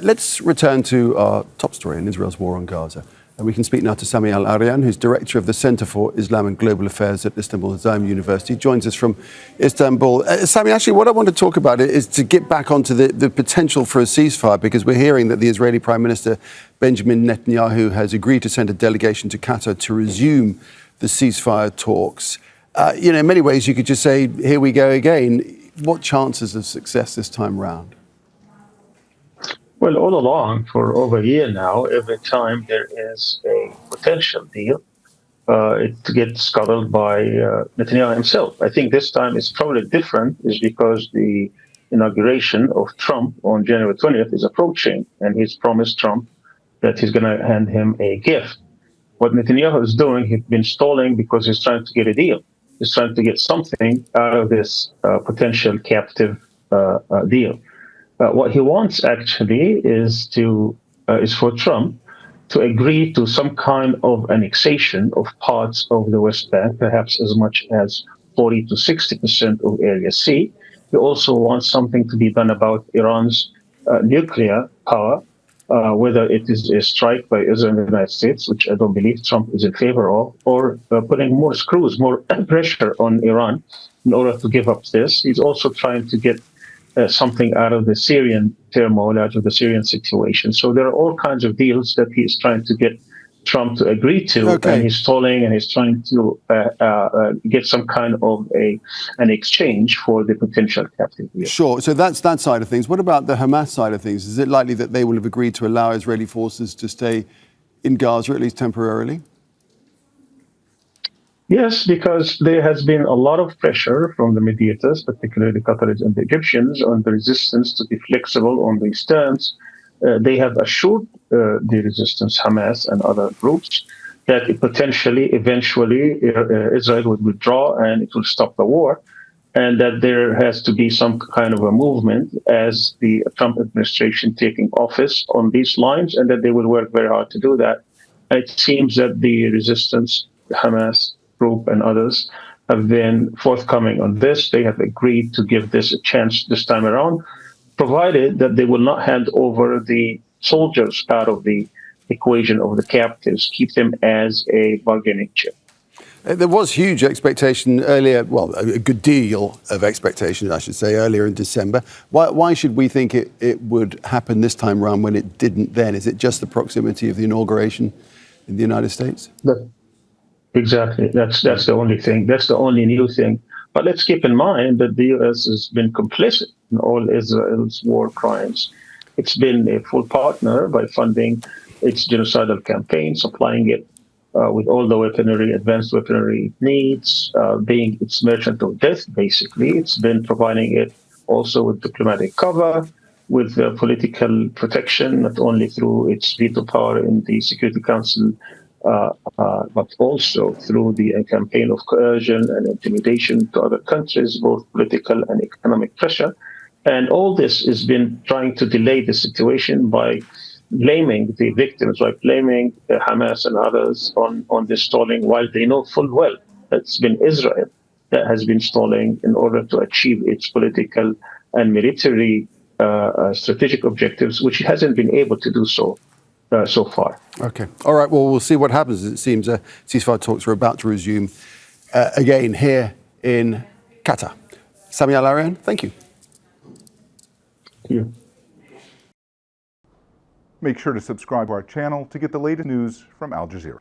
Let's return to our top story in Israel's war on Gaza. And we can speak now to Sami al-Arian, who's director of the Center for Islam and Global Affairs at Istanbul Zaim University. He joins us from Istanbul. Sami, actually, what I want to talk about is to get back onto the potential for a ceasefire, because we're hearing that the Israeli Prime Minister Benjamin Netanyahu has agreed to send a delegation to Qatar to resume the ceasefire talks. In many ways, you could just say, here we go again. What chances of success this time round? Well, all along, for over a year now, every time there is a potential deal, it gets scuttled by Netanyahu himself. I think this time it's probably different, is because the inauguration of Trump on January 20th is approaching, and he's promised Trump that he's going to hand him a gift. What Netanyahu is doing, he's been stalling because he's trying to get a deal. He's trying to get something out of this potential captive deal. What he wants actually is for Trump to agree to some kind of annexation of parts of the West Bank, perhaps as much as 40 to 60% of Area C. He also wants something to be done about Iran's nuclear power, whether it is a strike by Israel and the United States, which I don't believe Trump is in favor of, or putting more screws, more pressure on Iran in order to give up this. He's also trying to get something out of the Syrian turmoil, out of the Syrian situation. So there are all kinds of deals that he is trying to get Trump to agree to, and he's stalling, and he's trying to get some kind of an exchange for the potential captive deal. Sure. So that's that side of things. What about the Hamas side of things? Is it likely that they will have agreed to allow Israeli forces to stay in Gaza, at least temporarily? Yes, because there has been a lot of pressure from the mediators, particularly the Qataris and the Egyptians, on the resistance to be flexible on these terms. They have assured the resistance, Hamas and other groups, that potentially, eventually, Israel would withdraw and it will stop the war, and that there has to be some kind of a movement as the Trump administration taking office on these lines, and that they will work very hard to do that. And it seems that the resistance, the Hamas group and others, have been forthcoming on this. They have agreed to give this a chance this time around, provided that they will not hand over the soldiers out of the equation of the captives, keep them as a bargaining chip. There was huge expectation earlier, well, a good deal of expectation, I should say, earlier in December. Why should we think it would happen this time around when it didn't then? Is it just the proximity of the inauguration in the United States? Exactly. That's the only thing. That's the only new thing. But let's keep in mind that the U.S. has been complicit in all Israel's war crimes. It's been a full partner by funding its genocidal campaign, supplying it with all the weaponry, advanced weaponry it needs, being its merchant of death, basically. It's been providing it also with diplomatic cover, with political protection, not only through its veto power in the Security Council, but also through the campaign of coercion and intimidation to other countries, both political and economic pressure. And all this has been trying to delay the situation by blaming the victims, by blaming Hamas and others on this stalling, while they know full well that it's been Israel that has been stalling in order to achieve its political and military strategic objectives, which it hasn't been able to do so far. Okay. All right. Well, we'll see what happens. It seems ceasefire talks are about to resume again here in Qatar. Sami al-Arian, thank you. Thank you. Make sure to subscribe to our channel to get the latest news from Al Jazeera.